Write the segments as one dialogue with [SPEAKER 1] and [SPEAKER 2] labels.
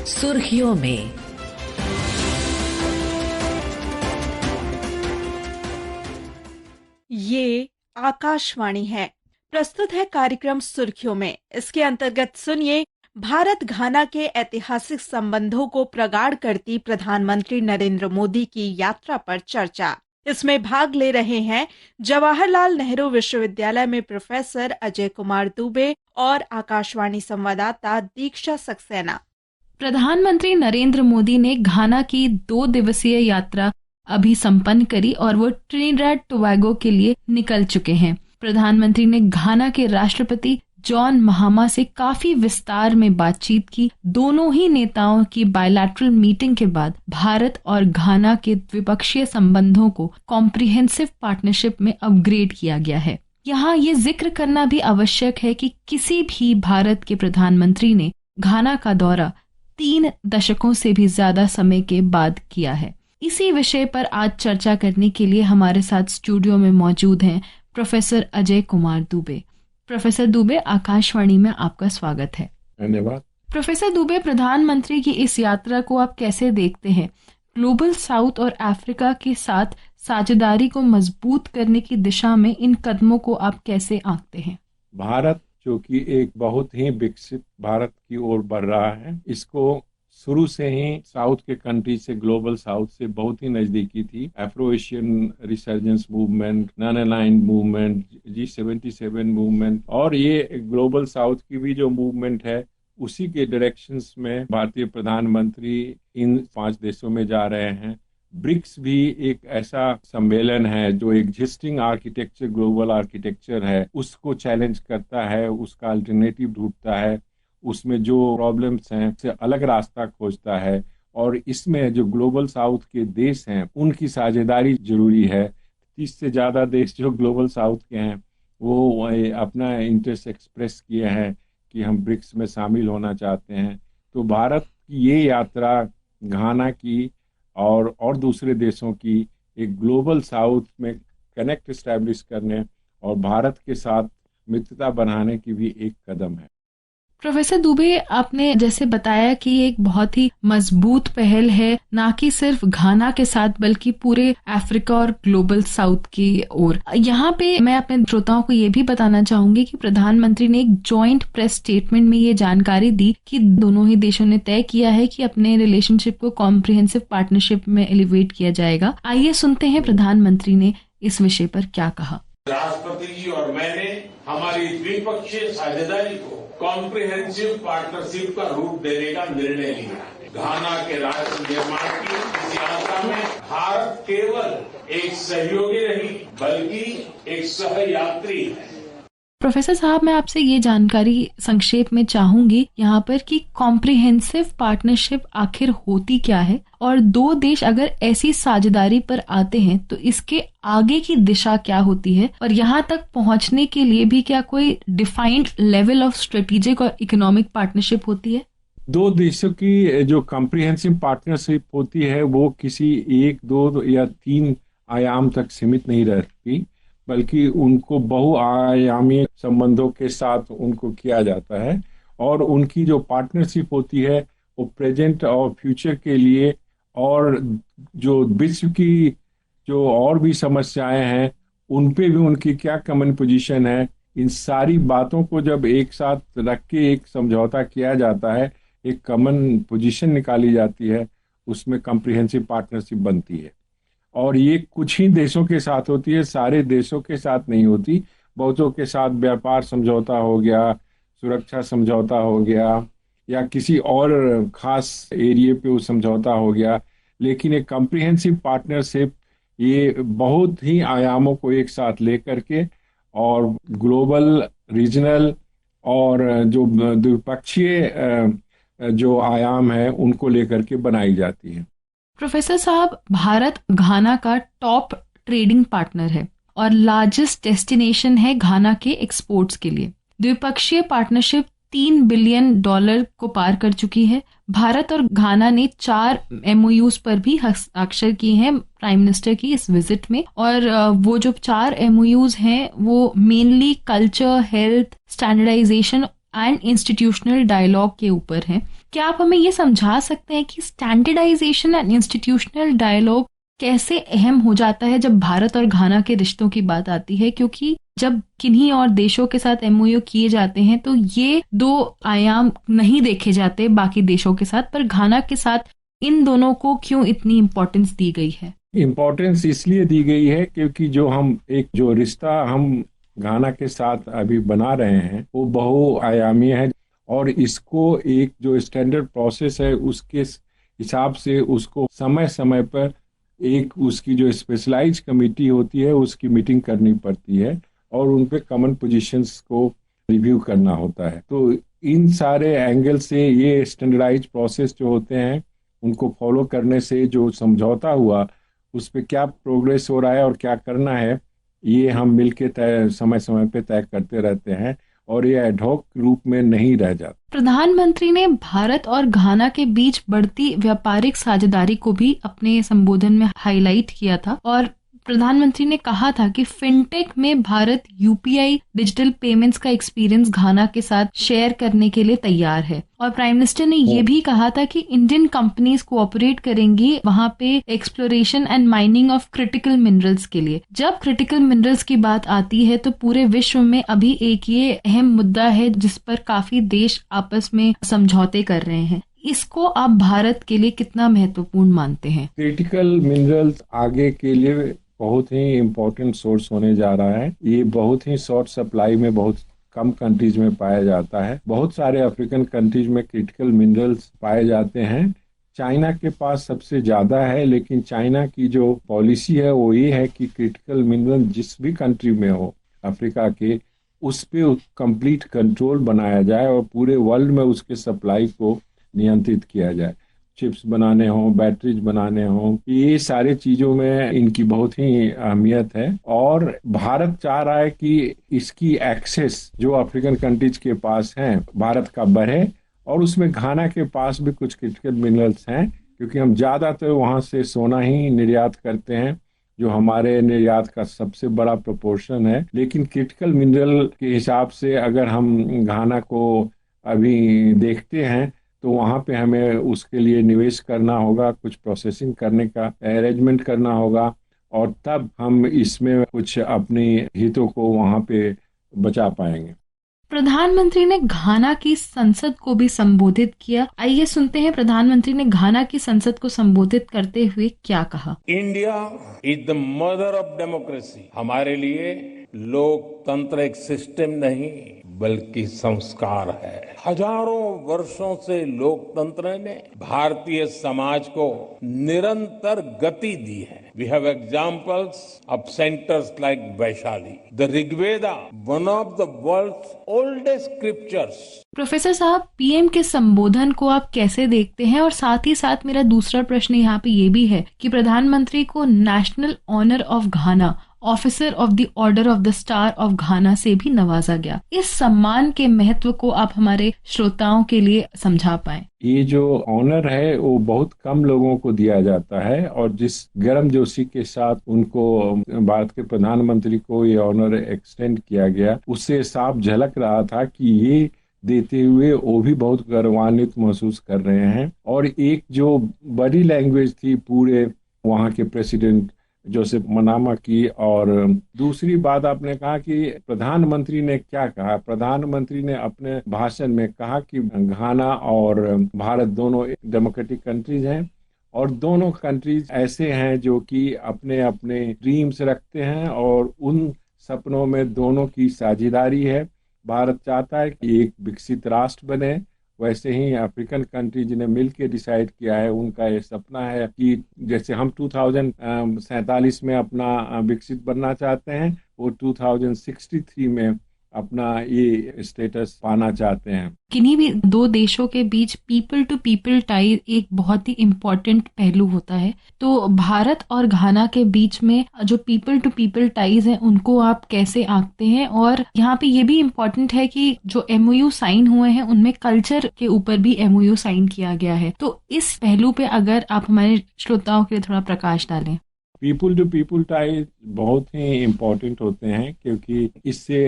[SPEAKER 1] सुर्खियों में।
[SPEAKER 2] ये आकाशवाणी है। प्रस्तुत है कार्यक्रम सुर्खियों में। इसके अंतर्गत सुनिए भारत घाना के ऐतिहासिक संबंधों को प्रगाढ़ करती प्रधानमंत्री नरेंद्र मोदी की यात्रा पर चर्चा। इसमें भाग ले रहे हैं जवाहरलाल नेहरू विश्वविद्यालय में प्रोफेसर अजय कुमार दुबे और आकाशवाणी संवाददाता दीक्षा सक्सेना।
[SPEAKER 3] प्रधानमंत्री नरेंद्र मोदी ने घाना की 2 दिवसीय यात्रा अभी संपन्न करी और वो ट्रिनिडाद टोबैगो के लिए निकल चुके हैं। प्रधानमंत्री ने घाना के राष्ट्रपति जॉन महामा से काफी विस्तार में बातचीत की। दोनों ही नेताओं की बायलैटरल मीटिंग के बाद भारत और घाना के द्विपक्षीय संबंधों को कॉम्प्रिहेंसिव पार्टनरशिप में अपग्रेड किया गया है। यहाँ ये जिक्र करना भी आवश्यक है कि किसी भी भारत के प्रधानमंत्री ने घाना का दौरा 3 दशकों से भी ज्यादा समय के बाद किया है। इसी विषय पर आज चर्चा करने के लिए हमारे साथ स्टूडियो में मौजूद हैं प्रोफेसर अजय कुमार दुबे। प्रोफेसर दुबे, आकाशवाणी में आपका स्वागत है।
[SPEAKER 4] धन्यवाद।
[SPEAKER 3] प्रोफेसर दुबे, प्रधानमंत्री की इस यात्रा को आप कैसे देखते हैं? ग्लोबल साउथ और अफ्रीका के साथ साझेदारी को मजबूत करने की दिशा में इन कदमों को आप कैसे आंकते हैं?
[SPEAKER 4] भारत जो कि एक बहुत ही विकसित भारत की ओर बढ़ रहा है, इसको शुरू से ही साउथ के कंट्री से, ग्लोबल साउथ से बहुत ही नजदीकी थी। Afro Asian resurgence movement, non aligned movement, G77 movement, और ये ग्लोबल साउथ की भी जो मूवमेंट है उसी के डायरेक्शंस में भारतीय प्रधानमंत्री इन 5 देशों में जा रहे हैं। ब्रिक्स भी एक ऐसा सम्मेलन है जो एग्जिस्टिंग आर्किटेक्चर, ग्लोबल आर्किटेक्चर है, उसको चैलेंज करता है, उसका अल्टरनेटिव ढूंढता है, उसमें जो प्रॉब्लम्स हैं उससे अलग रास्ता खोजता है। और इसमें जो ग्लोबल साउथ के देश हैं उनकी साझेदारी जरूरी है। 30 से ज़्यादा देश जो ग्लोबल साउथ के हैं वो अपना इंटरेस्ट एक्सप्रेस किए हैं कि हम ब्रिक्स में शामिल होना चाहते हैं। तो भारत की ये यात्रा घाना की और दूसरे देशों की एक ग्लोबल साउथ में कनेक्ट एस्टैब्लिश करने और भारत के साथ मित्रता बनाने की भी एक कदम है।
[SPEAKER 3] प्रोफेसर दुबे, आपने जैसे बताया कि एक बहुत ही मजबूत पहल है, ना कि सिर्फ घाना के साथ बल्कि पूरे अफ्रीका और ग्लोबल साउथ की ओर। यहाँ पे मैं अपने श्रोताओं को ये भी बताना चाहूंगी कि प्रधानमंत्री ने एक जॉइंट प्रेस स्टेटमेंट में ये जानकारी दी कि दोनों ही देशों ने तय किया है कि अपने रिलेशनशिप को कॉम्प्रिहेंसिव पार्टनरशिप में एलिवेट किया जाएगा। आइए सुनते हैं प्रधानमंत्री ने इस विषय पर क्या कहा।
[SPEAKER 5] राष्ट्रपति जी और मैंने हमारी द्विपक्षीय साझेदारी को कॉम्प्रिहेंसिव पार्टनरशिप का रूप देने का निर्णय लिया। घाना के राष्ट्र निर्माण की इस यात्रा में भारत केवल एक सहयोगी नहीं बल्कि एक सहयात्री है।
[SPEAKER 3] प्रोफेसर साहब, मैं आपसे ये जानकारी संक्षेप में चाहूंगी यहाँ पर कि कॉम्प्रिहेंसिव पार्टनरशिप आखिर होती क्या है, और 2 देश अगर ऐसी साझेदारी पर आते हैं तो इसके आगे की दिशा क्या होती है, और यहाँ तक पहुँचने के लिए भी क्या कोई डिफाइंड लेवल ऑफ स्ट्रेटेजिक और इकोनॉमिक पार्टनरशिप होती है?
[SPEAKER 4] 2 देशों की जो कॉम्प्रिहेंसिव पार्टनरशिप होती है वो किसी 1, 2 या 3 आयाम तक सीमित नहीं रहती, बल्कि उनको बहुआयामी संबंधों के साथ उनको किया जाता है। और उनकी जो पार्टनरशिप होती है वो प्रेजेंट और फ्यूचर के लिए, और जो विश्व की जो और भी समस्याएं हैं उन पे भी उनकी क्या कॉमन पोजीशन है, इन सारी बातों को जब एक साथ रख के एक समझौता किया जाता है, एक कॉमन पोजीशन निकाली जाती है, उसमें कॉम्प्रिहेंसिव पार्टनरशिप बनती है। और ये कुछ ही देशों के साथ होती है, सारे देशों के साथ नहीं होती। बहुतों के साथ व्यापार समझौता हो गया, सुरक्षा समझौता हो गया, या किसी और खास एरिया पे वो समझौता हो गया। लेकिन एक कॉम्प्रिहेंसिव पार्टनरशिप ये बहुत ही आयामों को एक साथ लेकर के और ग्लोबल, रीजनल और जो द्विपक्षीय जो आयाम है उनको लेकर के बनाई जाती है।
[SPEAKER 3] प्रोफेसर साहब, भारत घाना का टॉप ट्रेडिंग पार्टनर है और लार्जेस्ट डेस्टिनेशन है घाना के एक्सपोर्ट्स के लिए। द्विपक्षीय पार्टनरशिप $3 बिलियन को पार कर चुकी है। भारत और घाना ने 4 MOUs पर भी हस्ताक्षर किए हैं प्राइम मिनिस्टर की इस विजिट में, और वो जो 4 MOUs हैं वो mainly culture, health, standardization and institutional dialogue के ऊपर है। क्या आप हमें ये समझा सकते हैं कि स्टैंडर्डाइजेशन एंड इंस्टीट्यूशनल डायलॉग कैसे अहम हो जाता है जब भारत और घाना के रिश्तों की बात आती है? क्योंकि जब किन्हीं और देशों के साथ एमओयू किए जाते हैं तो ये दो आयाम नहीं देखे जाते बाकी देशों के साथ, पर घाना के साथ इन दोनों को क्यों इतनी इम्पोर्टेंस दी गई है?
[SPEAKER 4] इम्पोर्टेंस इसलिए दी गई है क्योंकि जो रिश्ता हम घाना के साथ अभी बना रहे हैं वो बहुआयामी है, और इसको एक जो स्टैंडर्ड प्रोसेस है उसके हिसाब से उसको समय समय पर एक उसकी जो स्पेशलाइज कमेटी होती है उसकी मीटिंग करनी पड़ती है और उन पे कॉमन पोजीशंस को रिव्यू करना होता है। तो इन सारे एंगल से ये स्टैंडर्डाइज प्रोसेस जो होते हैं उनको फॉलो करने से जो समझौता हुआ उस पे क्या प्रोग्रेस हो रहा है और क्या करना है ये हम मिलके समय समय पे तय करते रहते हैं और ये एडहॉक रूप में नहीं रह जाता।
[SPEAKER 3] प्रधानमंत्री ने भारत और घाना के बीच बढ़ती व्यापारिक साझेदारी को भी अपने संबोधन में हाईलाइट किया था और प्रधानमंत्री ने कहा था कि फिनटेक में भारत यूपीआई डिजिटल पेमेंट्स का एक्सपीरियंस घाना के साथ शेयर करने के लिए तैयार है। और प्राइम मिनिस्टर ने ये भी कहा था कि इंडियन कंपनीज कोऑपरेट करेंगी वहां पे exploration and mining of critical minerals के लिए। जब क्रिटिकल मिनरल्स की बात आती है तो पूरे विश्व में अभी एक ये अहम मुद्दा है जिस पर काफी देश आपस में समझौते कर रहे हैं। इसको आप भारत के लिए कितना महत्वपूर्ण मानते हैं?
[SPEAKER 4] क्रिटिकल मिनरल्स आगे के लिए बहुत ही इम्पोर्टेंट सोर्स होने जा रहा है। ये बहुत ही शॉर्ट सप्लाई में बहुत कम कंट्रीज में पाया जाता है। बहुत सारे अफ्रीकन कंट्रीज में क्रिटिकल मिनरल्स पाए जाते हैं। चाइना के पास सबसे ज्यादा है, लेकिन चाइना की जो पॉलिसी है वो ये है कि क्रिटिकल मिनरल जिस भी कंट्री में हो अफ्रीका के उस पे कंप्लीट कंट्रोल बनाया जाए और पूरे वर्ल्ड में उसके सप्लाई को नियंत्रित किया जाए। चिप्स बनाने हों, बैटरीज बनाने हों, ये सारे चीजों में इनकी बहुत ही अहमियत है और भारत चाह रहा है कि इसकी एक्सेस जो अफ्रीकन कंट्रीज के पास है भारत का बढ़े और उसमें घाना के पास भी कुछ क्रिटिकल मिनरल्स हैं क्योंकि हम ज्यादातर वहां से सोना ही निर्यात करते हैं जो हमारे निर्यात का सबसे बड़ा प्रोपोर्शन है। लेकिन क्रिटिकल मिनरल के हिसाब से अगर हम घाना को अभी देखते हैं तो वहाँ पे हमें उसके लिए निवेश करना होगा, कुछ प्रोसेसिंग करने का अरेंजमेंट करना होगा और तब हम इसमें कुछ अपने हितों को वहाँ पे बचा पाएंगे।
[SPEAKER 3] प्रधानमंत्री ने घाना की संसद को भी संबोधित किया। आइए सुनते हैं प्रधानमंत्री ने घाना की संसद को संबोधित करते हुए क्या कहा।
[SPEAKER 5] India is the mother of democracy. हमारे लिए लोकतंत्र एक सिस्टम नहीं बल्कि संस्कार है। हजारों वर्षों से लोकतंत्र ने भारतीय समाज को निरंतर गति दी है। We have examples of centers like Vaishali. The Rigveda, one of the world's oldest scriptures.
[SPEAKER 3] Professor साहब, पीएम के संबोधन को आप कैसे देखते हैं? और साथ ही साथ मेरा दूसरा प्रश्न यहाँ पे ये भी है कि प्रधानमंत्री को national honour of Ghana, officer of the order of the star of Ghana से भी नवाजा गया। इस सम्मान के महत्व को आप हमारे श्रोताओं के लिए समझा पाएं।
[SPEAKER 4] ये जो ऑनर है वो बहुत कम लोगों को दिया जाता है और जिस गर्मजोशी के साथ उनको भारत के प्रधानमंत्री को ये ऑनर एक्सटेंड किया गया उससे साफ झलक रहा था कि ये देते हुए वो भी बहुत गौरवान्वित महसूस कर रहे हैं। और एक जो बड़ी लैंग्वेज थी पूरे वहाँ के प्रेसिडेंट जोसेफ मनामा की। और दूसरी बात आपने कहा कि प्रधानमंत्री ने क्या कहा। प्रधानमंत्री ने अपने भाषण में कहा कि घाना और भारत दोनों डेमोक्रेटिक कंट्रीज हैं और दोनों कंट्रीज ऐसे हैं जो कि अपने अपने ड्रीम्स रखते हैं और उन सपनों में दोनों की साझेदारी है। भारत चाहता है कि एक विकसित राष्ट्र बने, वैसे ही अफ्रीकन कंट्री जिन्हें मिलकर डिसाइड किया है उनका ये सपना है कि जैसे हम 2047 में अपना विकसित बनना चाहते हैं वो 2063 में अपना ये स्टेटस पाना चाहते हैं।
[SPEAKER 3] किन्हीं भी दो देशों के बीच पीपल टू पीपल टाई एक बहुत ही इम्पोर्टेंट पहलू होता है। तो भारत और घाना के बीच में जो पीपल टू पीपल टाइज हैं उनको आप कैसे आंकते हैं? और यहाँ पे ये भी इम्पोर्टेंट है कि जो एमओयू साइन हुए हैं उनमें कल्चर के ऊपर भी एमओयू साइन किया गया है। तो इस पहलू पे अगर आप हमारे श्रोताओं के लिए थोड़ा प्रकाश डालें।
[SPEAKER 4] पीपल टू पीपल टाई बहुत ही इम्पोर्टेंट होते हैं क्योंकि इससे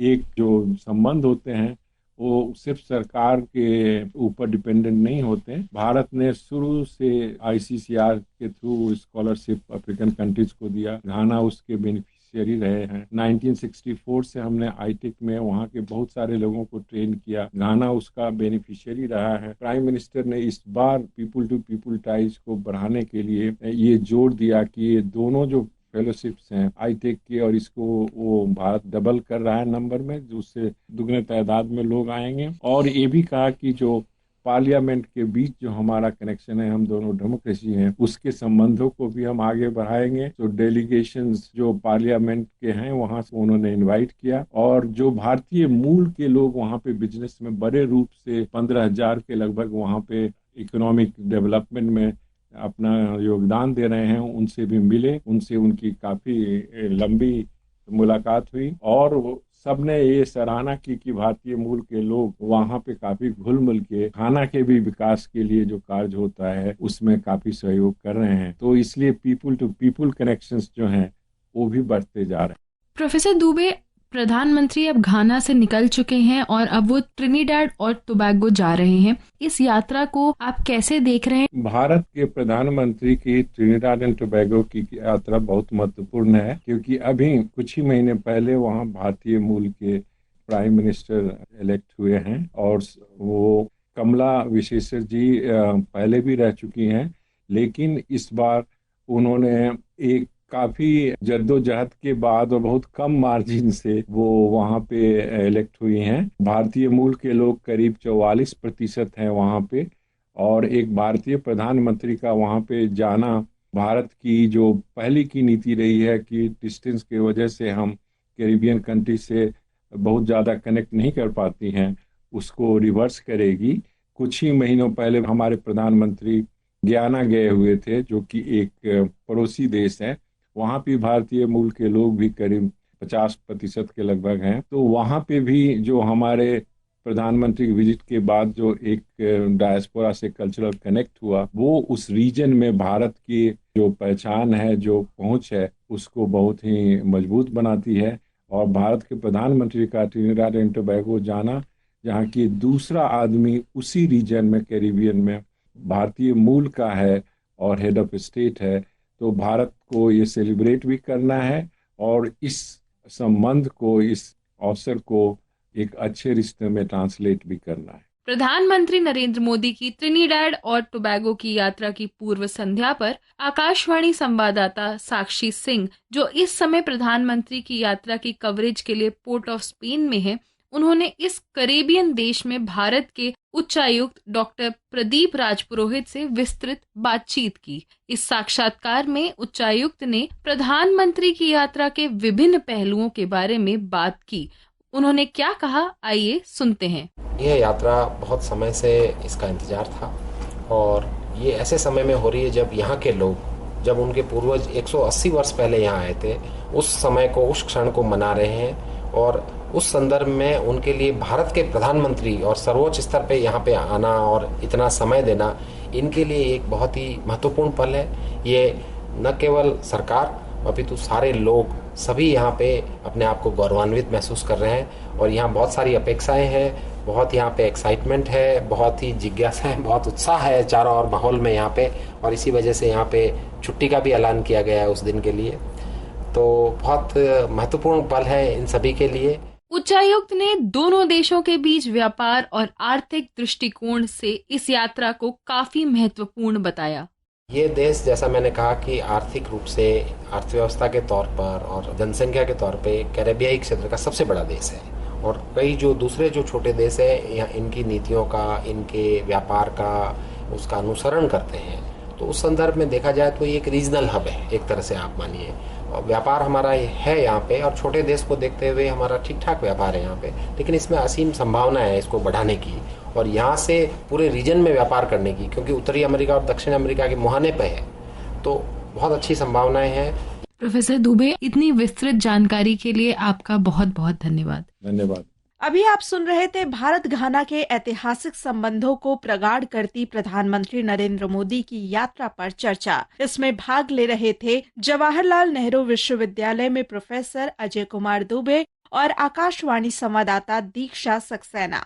[SPEAKER 4] एक जो संबंध होते हैं वो सिर्फ सरकार के ऊपर डिपेंडेंट नहीं होते। भारत ने शुरू से ICCR के थ्रू स्कॉलरशिप अफ्रीकन कंट्रीज को दिया। घाना उसके बेनिफिशियरी रहे हैं। 1964 से हमने आईटेक में वहाँ के बहुत सारे लोगों को ट्रेन किया। घाना उसका बेनिफिशियरी रहा है। प्राइम मिनिस्टर ने इस बार पीपुल टू पीपुल टाइज को बढ़ाने के लिए ये जोर दिया कि ये दोनों जो फेलोशिप्स हैं आईटेक के, और इसको वो भारत डबल कर रहा है नंबर में, उससे दुगने तादाद में लोग आएंगे। और ये भी कहा कि जो पार्लियामेंट के बीच जो हमारा कनेक्शन है, हम दोनों डेमोक्रेसी हैं, उसके संबंधों को भी हम आगे बढ़ाएंगे। तो डेलीगेशंस जो पार्लियामेंट के हैं वहां से उन्होंने इनवाइट किया, और जो भारतीय मूल के लोग वहां पे बिजनेस में बड़े रूप से 15,000 के लगभग वहां पे इकोनॉमिक डेवलपमेंट में अपना योगदान दे रहे हैं, उनसे भी मिले। उनसे उनकी काफी लंबी मुलाकात हुई, और वो सबने ये सराहना की कि भारतीय मूल के लोग वहाँ पे काफी घुल मिल के घाना के भी विकास के लिए जो कार्य होता है उसमें काफी सहयोग कर रहे हैं। तो इसलिए पीपुल टू पीपुल कनेक्शंस जो हैं वो भी बढ़ते जा रहे हैं।
[SPEAKER 3] प्रोफेसर दुबे, प्रधानमंत्री अब घाना से निकल चुके हैं और अब वो ट्रिनिडाड और टोबैगो जा रहे हैं। इस यात्रा को आप कैसे देख रहे हैं?
[SPEAKER 4] भारत के प्रधानमंत्री की ट्रिनिडाड एंड टोबैगो की यात्रा बहुत महत्वपूर्ण है, क्योंकि अभी कुछ ही महीने पहले वहाँ भारतीय मूल के प्राइम मिनिस्टर इलेक्ट हुए हैं, और वो कमला विशेषर जी पहले भी रह चुकी हैं, लेकिन इस बार उन्होंने एक काफी जद्दोजहद के बाद और बहुत कम मार्जिन से वो वहाँ पे इलेक्ट हुई हैं। भारतीय मूल के लोग करीब 44% हैं वहाँ पे, और एक भारतीय प्रधानमंत्री का वहाँ पे जाना भारत की जो पहले की नीति रही है कि डिस्टेंस की वजह से हम कैरिबियन कंट्री से बहुत ज़्यादा कनेक्ट नहीं कर पाती हैं, उसको रिवर्स करेगी। कुछ ही महीनों पहले हमारे प्रधानमंत्री गयाना गए हुए थे, जो कि एक पड़ोसी देश है। वहाँ भी भारतीय मूल के लोग भी करीब 50% के लगभग हैं। तो वहाँ पे भी जो हमारे प्रधानमंत्री की विजिट के बाद जो एक डायस्पोरा से कल्चरल कनेक्ट हुआ, वो उस रीजन में भारत की जो पहचान है, जो पहुंच है, उसको बहुत ही मजबूत बनाती है। और भारत के प्रधानमंत्री का ट्रिनिडाड एंड टोबैगो जाना, जहाँ की दूसरा आदमी उसी रीजन में कैरिबियन में भारतीय मूल का है और हेड ऑफ स्टेट है, तो भारत को ये सेलिब्रेट भी करना है और इस संबंध को, इस अवसर को एक अच्छे रिश्ते में ट्रांसलेट भी करना है।
[SPEAKER 3] प्रधानमंत्री नरेंद्र मोदी की ट्रिनिडाड और टोबैगो की यात्रा की पूर्व संध्या पर आकाशवाणी संवाददाता साक्षी सिंह, जो इस समय प्रधानमंत्री की यात्रा की कवरेज के लिए पोर्ट ऑफ स्पेन में है, उन्होंने इस कैरेबियन देश में भारत के उच्चायुक्त डॉक्टर प्रदीप राजपुरोहित से विस्तृत बातचीत की। इस साक्षात्कार में उच्चायुक्त ने प्रधानमंत्री की यात्रा के विभिन्न पहलुओं के बारे में बात की। उन्होंने क्या कहा, आइए सुनते हैं।
[SPEAKER 1] यह यात्रा बहुत समय से इसका इंतजार था, और ये ऐसे समय में हो रही है जब यहाँ के लोग, जब उनके पूर्वज 180 वर्ष पहले यहाँ आए थे, उस समय को, उस क्षण को मना रहे हैं। और उस संदर्भ में उनके लिए भारत के प्रधानमंत्री और सर्वोच्च स्तर पे यहाँ पे आना और इतना समय देना, इनके लिए एक बहुत ही महत्वपूर्ण पल है। ये न केवल सरकार अपितु सारे लोग, सभी यहाँ पे अपने आप को गौरवान्वित महसूस कर रहे हैं, और यहाँ बहुत सारी अपेक्षाएं हैं, बहुत यहाँ पे एक्साइटमेंट है, बहुत ही जिज्ञासा है, बहुत उत्साह है चारों ओर माहौल में यहाँ पे, और इसी वजह से यहाँ पे छुट्टी का भी ऐलान किया गया है उस दिन के लिए। तो बहुत महत्वपूर्ण पल है इन सभी के लिए।
[SPEAKER 3] उच्चायुक्त ने दोनों देशों के बीच व्यापार और आर्थिक दृष्टिकोण से इस यात्रा को काफी महत्वपूर्ण बताया।
[SPEAKER 1] ये देश, जैसा मैंने कहा कि आर्थिक रूप से, अर्थव्यवस्था के तौर पर और जनसंख्या के तौर पे कैरेबियाई क्षेत्र का सबसे बड़ा देश है, और कई जो दूसरे जो छोटे देश है इनकी नीतियों का, इनके व्यापार का, उसका अनुसरण करते हैं। तो उस संदर्भ में देखा जाए तो ये एक रीजनल हब है, एक तरह से आप मानिए। व्यापार हमारा है यहाँ पे, और छोटे देश को देखते हुए हमारा ठीक ठाक व्यापार है यहाँ पे, लेकिन इसमें असीम संभावना है इसको बढ़ाने की और यहाँ से पूरे रीजन में व्यापार करने की, क्योंकि उत्तरी अमेरिका और दक्षिण अमेरिका के मुहाने पे है, तो बहुत अच्छी संभावनाएं हैं।
[SPEAKER 3] प्रोफेसर दुबे, इतनी विस्तृत जानकारी के लिए आपका बहुत बहुत धन्यवाद।
[SPEAKER 4] धन्यवाद।
[SPEAKER 2] अभी आप सुन रहे थे भारत घाना के ऐतिहासिक संबंधों को प्रगाढ़ करती प्रधानमंत्री नरेंद्र मोदी की यात्रा पर चर्चा। इसमें भाग ले रहे थे जवाहरलाल नेहरू विश्वविद्यालय में प्रोफेसर अजय कुमार दुबे और आकाशवाणी संवाददाता दीक्षा सक्सेना।